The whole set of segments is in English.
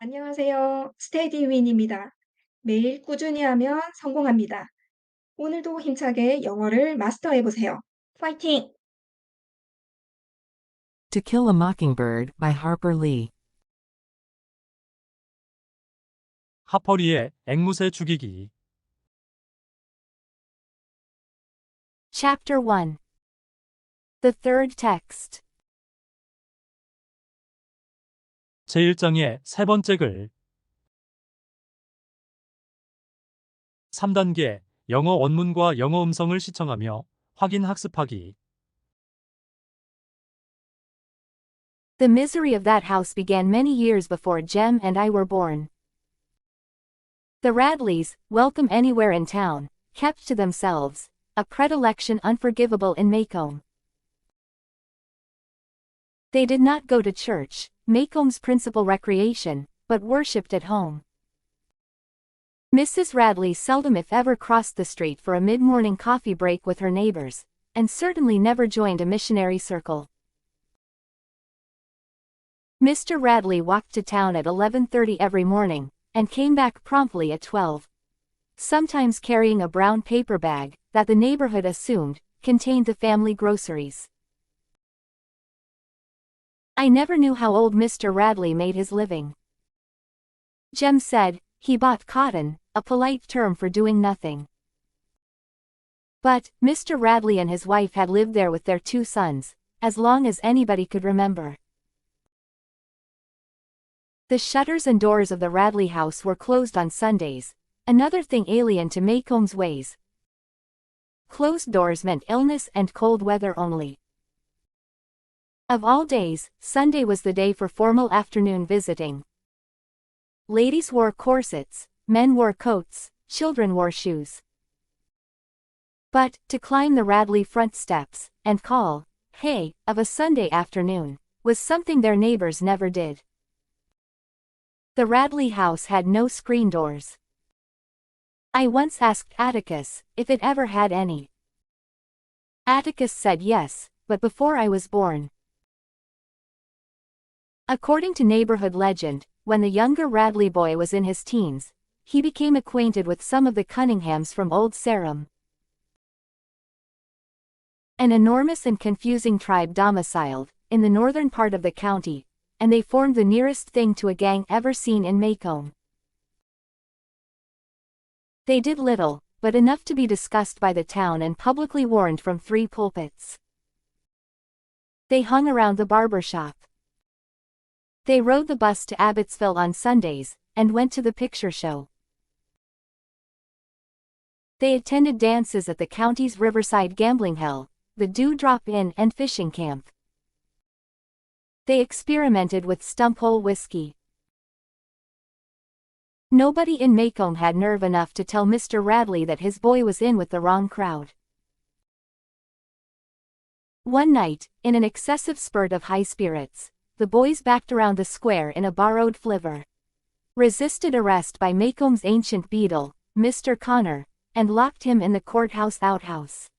안녕하세요. 스테디윈입니다. 매일 꾸준히 하면 성공합니다. 오늘도 힘차게 영어를 마스터해 보세요. 파이팅! To Kill a Mockingbird by Harper Lee. 하퍼리의 앵무새 죽이기. Chapter 1. The third text. 제1장의 세 번째 글. 3단계 영어 원문과 영어 음성을 시청하며 확인 학습하기. The misery of that house began many years before Jem and I were born. The Radleys, welcome anywhere in town, kept to themselves, a predilection unforgivable in Maycomb. They did not go to church, Maycomb's principal recreation, but worshipped at home. Mrs. Radley seldom if ever crossed the street for a mid-morning coffee break with her neighbors, and certainly never joined a missionary circle. Mr. Radley walked to town at 11:30 every morning, and came back promptly at 12. Sometimes carrying a brown paper bag, that the neighborhood assumed, contained the family groceries. I never knew how old Mr. Radley made his living. Jem said, he bought cotton, a polite term for doing nothing. But, Mr. Radley and his wife had lived there with their two sons, as long as anybody could remember. The shutters and doors of the Radley house were closed on Sundays, another thing alien to Maycomb's ways. Closed doors meant illness and cold weather only. Of all days, Sunday was the day for formal afternoon visiting. Ladies wore corsets, men wore coats, children wore shoes. But, to climb the Radley front steps, and call, hey, of a Sunday afternoon, was something their neighbors never did. The Radley house had no screen doors. I once asked Atticus if it ever had any. Atticus said yes, but before I was born. According to neighborhood legend, when the younger Radley boy was in his teens, he became acquainted with some of the Cunninghams from Old Sarum, an enormous and confusing tribe domiciled in the northern part of the county, and they formed the nearest thing to a gang ever seen in Maycomb. They did little, but enough to be discussed by the town and publicly warned from 3 pulpits. They hung around the barber shop. They rode the bus to Abbotsville on Sundays, and went to the picture show. They attended dances at the county's riverside gambling hell, the Dewdrop Inn and fishing camp. They experimented with stump-hole whiskey. Nobody in Maycomb had nerve enough to tell Mr. Radley that his boy was in with the wrong crowd. One night, in an excessive spurt of high spirits, the boys backed around the square in a borrowed flivver, resisted arrest by Maycomb's ancient beadle, Mr. Connor, and locked him in the courthouse outhouse.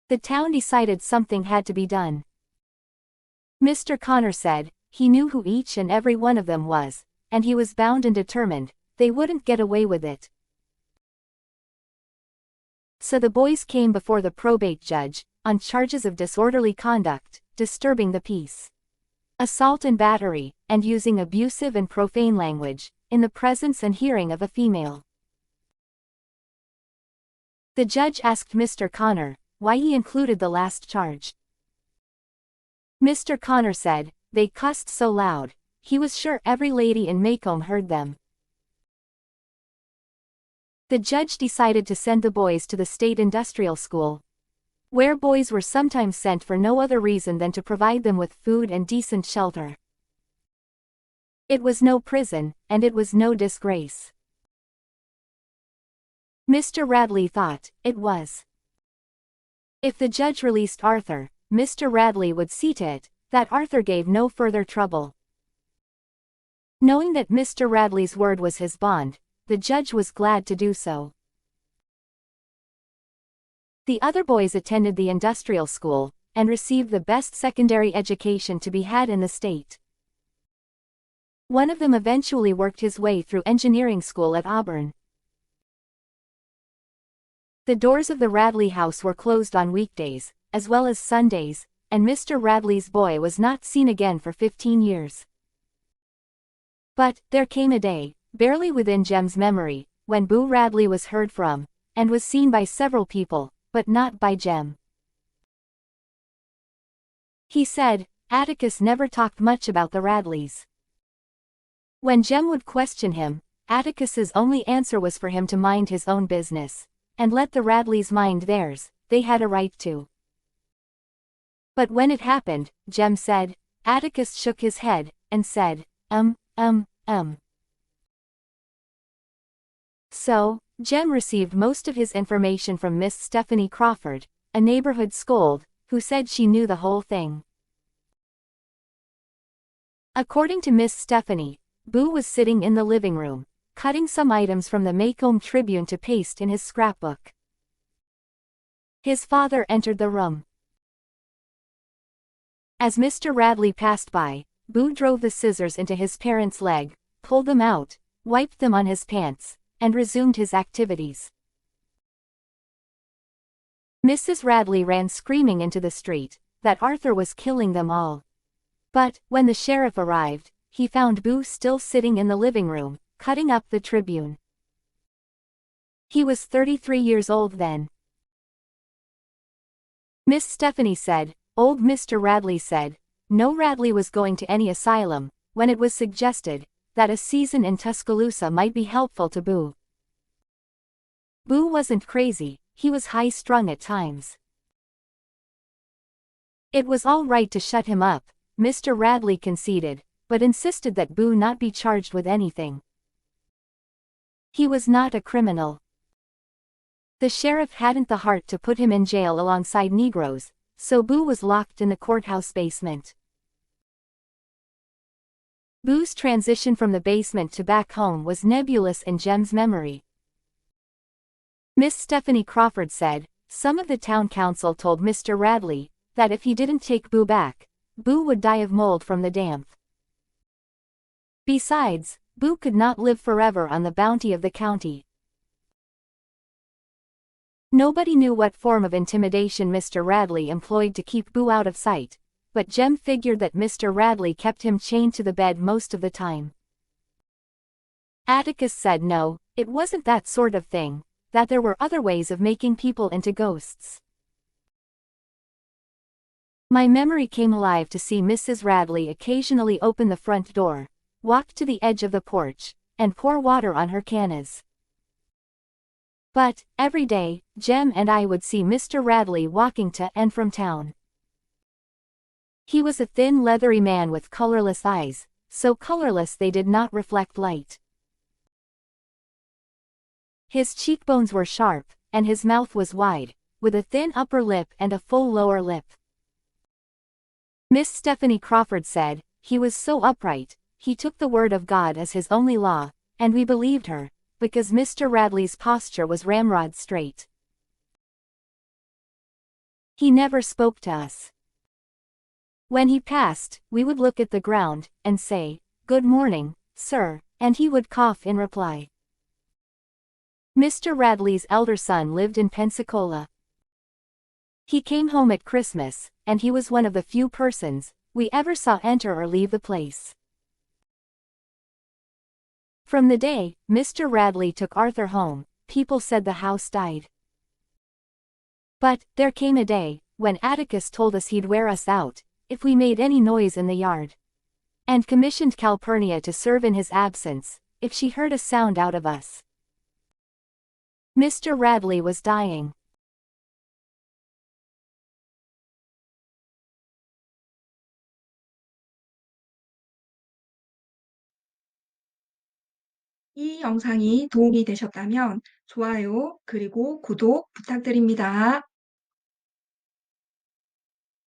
The town decided something had to be done. Mr. Connor said, he knew who each and every one of them was, and he was bound and determined, they wouldn't get away with it. So the boys came before the probate judge, on charges of disorderly conduct, disturbing the peace, assault and battery, and using abusive and profane language, in the presence and hearing of a female. The judge asked Mr. Connor why he included the last charge. Mr. Connor said, they cussed so loud, he was sure every lady in Maycomb heard them. The judge decided to send the boys to the state industrial school, where boys were sometimes sent for no other reason than to provide them with food and decent shelter. It was no prison, and it was no disgrace. Mr. Radley thought it was. If the judge released Arthur, Mr. Radley would see to it that Arthur gave no further trouble. Knowing that Mr. Radley's word was his bond, the judge was glad to do so. The other boys attended the industrial school, and received the best secondary education to be had in the state. One of them eventually worked his way through engineering school at Auburn. The doors of the Radley house were closed on weekdays, as well as Sundays, and Mr. Radley's boy was not seen again for 15 years. But, there came a day, barely within Jem's memory, when Boo Radley was heard from, and was seen by several people, but not by Jem. He said, Atticus never talked much about the Radleys. When Jem would question him, Atticus's only answer was for him to mind his own business, and let the Radleys mind theirs. They had a right to. But when it happened, Jem said, Atticus shook his head, and said, So, Jem received most of his information from Miss Stephanie Crawford, a neighborhood scold, who said she knew the whole thing. According to Miss Stephanie, Boo was sitting in the living room, cutting some items from the Macomb Tribune to paste in his scrapbook. His father entered the room. As Mr. Radley passed by, Boo drove the scissors into his parents' leg, pulled them out, wiped them on his pants, and resumed his activities. Mrs. Radley ran screaming into the street, that Arthur was killing them all. But, when the sheriff arrived, he found Boo still sitting in the living room, cutting up the Tribune. He was 33 years old then. Miss Stephanie said, old Mr. Radley said, no Radley was going to any asylum, when it was suggested, that a season in Tuscaloosa might be helpful to Boo. Boo wasn't crazy, he was high-strung at times. It was all right to shut him up, Mr. Radley conceded, but insisted that Boo not be charged with anything. He was not a criminal. The sheriff hadn't the heart to put him in jail alongside Negroes, so Boo was locked in the courthouse basement. Boo's transition from the basement to back home was nebulous in Jem's memory. Miss Stephanie Crawford said, some of the town council told Mr. Radley, that if he didn't take Boo back, Boo would die of mold from the damp. Besides, Boo could not live forever on the bounty of the county. Nobody knew what form of intimidation Mr. Radley employed to keep Boo out of sight, but Jem figured that Mr. Radley kept him chained to the bed most of the time. Atticus said no, it wasn't that sort of thing, that there were other ways of making people into ghosts. My memory came alive to see Mrs. Radley occasionally open the front door, walk to the edge of the porch, and pour water on her cannas. But, every day, Jem and I would see Mr. Radley walking to and from town. He was a thin leathery man with colorless eyes, so colorless they did not reflect light. His cheekbones were sharp, and his mouth was wide, with a thin upper lip and a full lower lip. Miss Stephanie Crawford said, he was so upright, he took the word of God as his only law, and we believed her, because Mr. Radley's posture was ramrod straight. He never spoke to us. When he passed, we would look at the ground, and say, "Good morning, sir," and he would cough in reply. Mr. Radley's elder son lived in Pensacola. He came home at Christmas, and he was one of the few persons we ever saw enter or leave the place. From the day Mr. Radley took Arthur home, people said the house died. But, there came a day, when Atticus told us he'd wear us out, if we made any noise in the yard. And commissioned Calpurnia to serve in his absence, if she heard a sound out of us. Mr. Radley was dying. 이 영상이 도움이 되셨다면 좋아요, 그리고 구독 부탁드립니다.